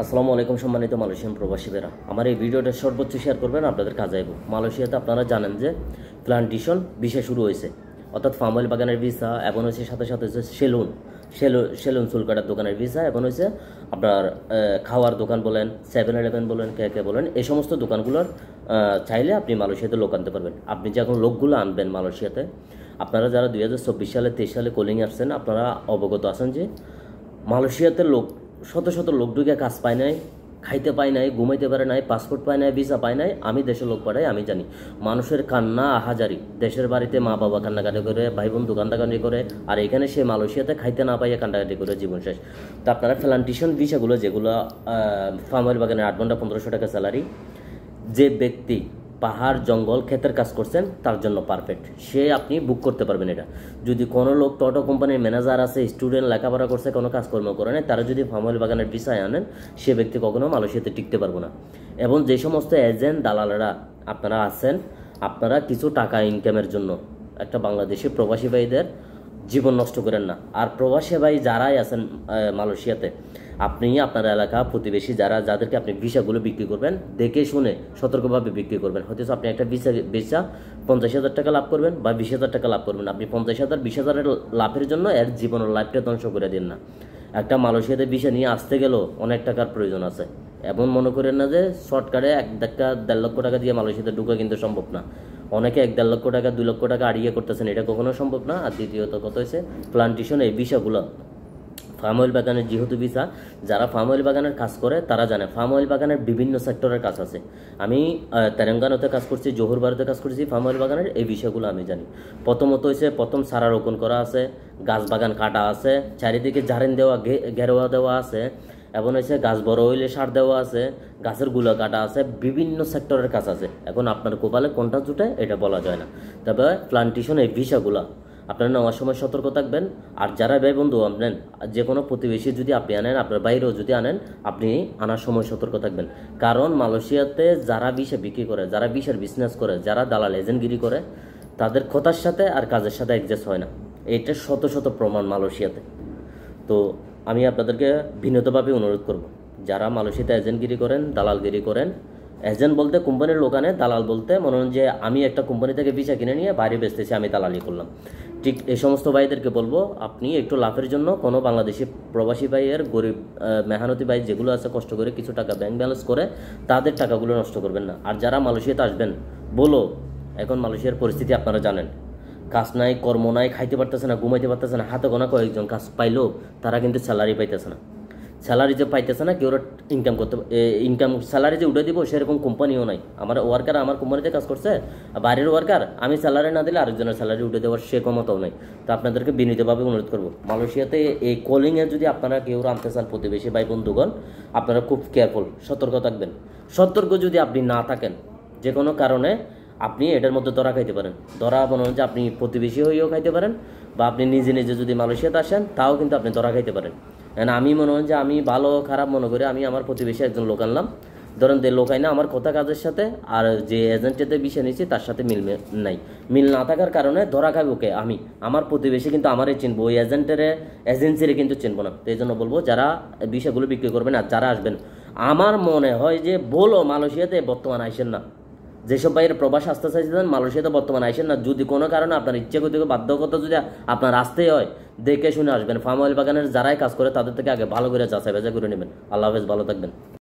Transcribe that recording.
আসসালামু আলাইকুম সম্মানিত মালয়েশিয়ান প্রবাসীরা, আমার এই ভিডিওটা সর্বোচ্চ শেয়ার করবেন, আপনাদের কাজে আইব। মালয়েশিয়াতে আপনারা জানেন যে প্লান্টেশন ভিসা শুরু হয়েছে, অর্থাৎ ফার্ম অয়েল বাগানের ভিসা, এবং হচ্ছে সাথে সাথে হচ্ছে সেলুন চুল কাটার দোকানের ভিসা, এবং হচ্ছে আপনার খাওয়ার দোকান বলেন, 7-11 বলেন, কে বলেন, এই সমস্ত দোকানগুলোর চাইলে আপনি মালয়েশিয়াতে লোক আনতে পারবেন। আপনি যখন লোকগুলো আনবেন মালয়েশিয়াতে, আপনারা যারা 2024 সালে 23 সালে কোলিং আসছেন, আপনারা অবগত আছেন যে মালয়েশিয়াতে লোক শত শত লোক ঢুকে কাজ পায় নাই, খাইতে পায় নাই, ঘুমাইতে পারে নাই, পাসপোর্ট পায় নাই, ভিসা পায় নাই। আমি দেশের লোক পাঠাই, আমি জানি মানুষের কান্না আহাজারি, দেশের বাড়িতে মা বাবা কান্নাকাটি করে, ভাই বন্ধু কান্নাকাটি করে, আর এখানে সে মালয়েশিয়াতে খাইতে না পাইয়ে কান্নাকাটি করে জীবন শেষ। তো আপনারা প্লান্টেশন ভিসাগুলো যেগুলো ফার্ম অয়েল বাগানের 8 ঘন্টা 1500 টাকা স্যালারি, যে ব্যক্তি পাহাড় জঙ্গল ক্ষেতের কাজ করছেন তার জন্য পারফেক্ট, সে আপনি বুক করতে পারবেন এটা। যদি কোনো লোক টোটো কোম্পানির ম্যানেজার আছে, স্টুডেন্ট লেখাপড়া করছে, কোনো কাজকর্ম করে নাই, তারা যদি ফার্ম অয়েল বাগানের ভিসায় আনেন, সে ব্যক্তি কখনো মালয়েশিয়াতে টিকতে পারবো না। এবং যে সমস্ত এজেন্ট দালালেরা আপনারা আছেন, আপনারা কিছু টাকা ইনকামের জন্য একটা বাংলাদেশি প্রবাসী ভাইদের জীবন নষ্ট করেন না। আর প্রবাসী ভাই যারাই আছেন মালয়েশিয়াতে, আপনি আপনার এলাকা প্রতিবেশী যাদেরকে আপনি ভিসাগুলো বিক্রি করবেন, দেখে শুনে সতর্কভাবে বিক্রি করবেন। হয়তো আপনি একটা ভিসা 50,000 টাকা লাভ করবেন বা 20,000 টাকা লাভ করবেন, আপনি 50,000 20,000-এর লাভের জন্য এর জীবনের লাইফটা ধ্বংস করে দিন না। একটা মালয়েশিয়াতে ভিসা নিয়ে আসতে গেলেও অনেক টাকার প্রয়োজন আছে। এমন মনে করেন না যে শর্টকাটে 1-1.5 লক্ষ টাকা দিয়ে মালয়েশিয়াতে ঢুকা কিন্তু সম্ভব না। অনেকে 1-1.5 লক্ষ টাকা 2 লক্ষ টাকা আড়িয়ে করতেছেন, এটা কখনো সম্ভব না। আর দ্বিতীয়ত কথা হয়েছে প্লান্টেশন এই ভিসাগুলো, ফার্ম অয়েল বাগানের যেহেতু ভিসা, যারা ফার্ম অয়েল বাগানের কাজ করে তারা জানে ফার্ম অয়েল বাগানের বিভিন্ন সেক্টরের কাজ আছে। আমি তেলেঙ্গানাতে কাজ করছি, জোহর বারুতে কাজ করছি, ফার্ম অয়েল বাগানের এই বিষয়গুলো আমি জানি। প্রথমত হয়েছে প্রথম সারা রোপণ করা আছে, গাছ বাগান কাটা আছে, চারিদিকে জারেন দেওয়া ঘেরোয়া দেওয়া আছে, এবং হচ্ছে গাছ বড় হইলে সার দেওয়া আছে, গাছের গুলো কাটা আছে, বিভিন্ন সেক্টরের কাজ আছে। এখন আপনার কপালে কোনটা জুটে এটা বলা যায় না। তবে প্লান্টেশন এই ভিসাগুলো আপনারা নেওয়ার সময় সতর্ক থাকবেন। আর যারা ভাই বন্ধু আনেন, যে কোনো প্রতিবেশী যদি আপনি আনেন, আপনার বাইরেও যদি আনেন, আপনি আনার সময় সতর্ক থাকবেন। কারণ মালয়েশিয়াতে যারা ভিসা বিক্রি করে, যারা ভিসার বিজনেস করে, যারা দালাল এজেন্টগিরি করে, তাদের কথার সাথে আর কাজের সাথে অ্যাডজাস্ট হয় না। এটা শত শত প্রমাণ মালয়েশিয়াতে। তো আমি আপনাদেরকে বিনীতভাবে অনুরোধ করব, যারা মালয়েশিয়াতে এজেন্টগিরি করেন, দালালগিরি করেন, এজেন্ট বলতে কোম্পানির লোক আনে, দালাল বলতে মনে হয় যে আমি একটা কোম্পানি থেকে ভিসা কিনে নিয়ে বাইরে বেচতেছি, আমি দালালি করলাম। ঠিক এই সমস্ত ভাইদেরকে বলবো, আপনি একটু লাভের জন্য কোনো বাংলাদেশি প্রবাসী ভাইয়ের, গরিব মেহনতি ভাই যেগুলো আছে, কষ্ট করে কিছু টাকা ব্যাংক ব্যালেন্স করে তাদের টাকাগুলো নষ্ট করবেন না। আর যারা মালয়েশিয়াতে আসবেন, বলো এখন মালয়েশিয়ার পরিস্থিতি আপনারা জানেন, কাজ নাই, কর্ম নাই, খাইতে পারতেছে না, ঘুমাইতে পারতেছে না, হাতে গোনা কয়েকজন কাজ পাইলেও তারা কিন্তু স্যালারি পাইতেছে না। স্যালারি যে পাইতেছে না, কেউ ইনকাম স্যালারি যে উঠে দিব সেরকম কোম্পানিও নাই। আমার ওয়ার্কার আমার কোম্পানিতে কাজ করছে, বাইরের ওয়ার্কার, আমি স্যালারি না দিলে আরেকজনের স্যালারি উঠে দেওয়ার সে ক্ষমতাও নাই। তো আপনাদেরকে বিনীতভাবে অনুরোধ করবো, মালয়েশিয়াতে এই কলিংয়ে যদি আপনারা কেউ আনতে চান, প্রতিবেশী ভাই বন্ধুগণ, আপনারা খুব কেয়ারফুল, সতর্ক থাকবেন। সতর্ক যদি আপনি না থাকেন, যে কোনো কারণে আপনি এটার মধ্যে ধরা খাইতে পারেন। ধরা মনে হয় যে আপনি প্রতিবেশী হয়েও খাইতে পারেন, বা আপনি নিজে নিজে যদি মালয়েশিয়াতে আসেন তাও কিন্তু আপনি ধরা খাইতে পারেন। আমি মনে হয় যে আমি ভালো খারাপ মনে করি, আমি আমার প্রতিবেশী একজন লোক আনলাম, ধরেন লোক আইনা আমার কথা কাজের সাথে আর যে এজেন্টেতে বিষয় নিয়েছি তার সাথে মিল না থাকার কারণে ধরা খাবে ওকে। আমি আমার প্রতিবেশী কিন্তু আমারই চিনবো, ওই এজেন্সিরে কিন্তু চিনবো না। তো এই জন্য বলবো, যারা বিষয়গুলো বিক্রি করবেন আর যারা আসবেন, আমার মনে হয় যে বলো মালয়েশিয়াতে বর্তমান আইসেন না। যেসব বাইরে প্রবাস আসতে চাইছিলেন, মালয়েশিয়াতে বর্তমানে আইসেন না। যদি কোনো কারণে আপনার ইচ্ছে করতে বাধ্যকতা যদি আপনার আসতেই হয়, দেখে শুনে আসবেন। ফার্ম অয়েল বাগানের যারাই কাজ করে তাদের থেকে আগে ভালো করে যাচাই বাছাই করে নেবেন। আল্লাহ হাফেজ, ভালো থাকবেন।